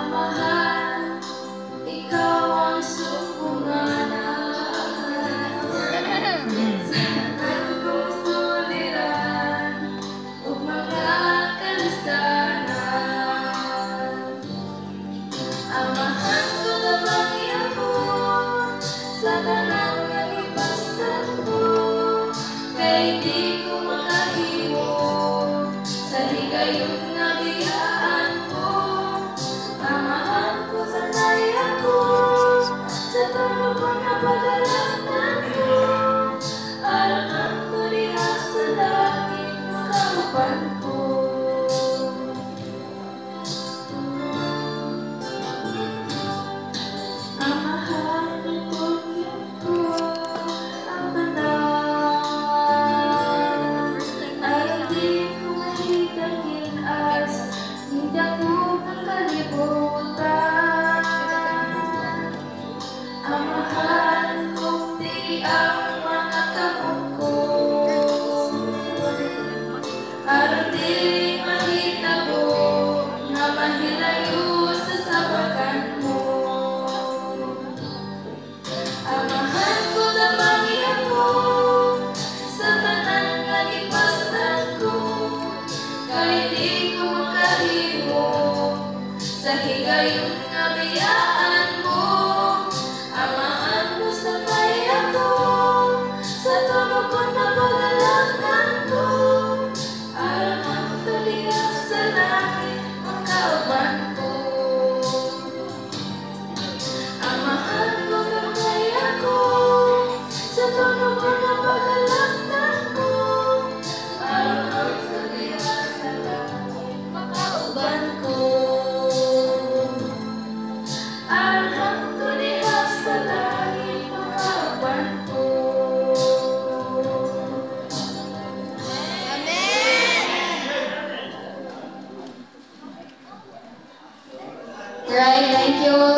Mahal, ikaw ang sumbunganan sa kong suliran o mga kalastanan. Amahan ko na mangyabot sa tanan nga ipastan ko, kay di ko makahiwo sa higayon nga biyaan ko. Amahan ko sa naya ko, sa tono ko na pagalanan ko, alam ko diha sa langit makaupan ko. Amahan ko ko ang tanan, alam di ko mahitakin as hindi ko makalimutan. Amahan kong di ang mga kamot ko, alam di mahitabo na mahilayo sa sabakan mo. Amahan ko na mangyabot sa tanan nga ipastan ko, kay di ko makahiwo sa higayon nga biyaan mo. Amahan mo sa kaya ko, sa tono ko na pagalanan ko, alam ko diha sa langit makauban ko. Amahan ko sa kaya ko, sa tono ko na pagalanan ko, alam ko diha sa langit makauban ko. Alam ko diha sa langit makauban ko. Right, thank you.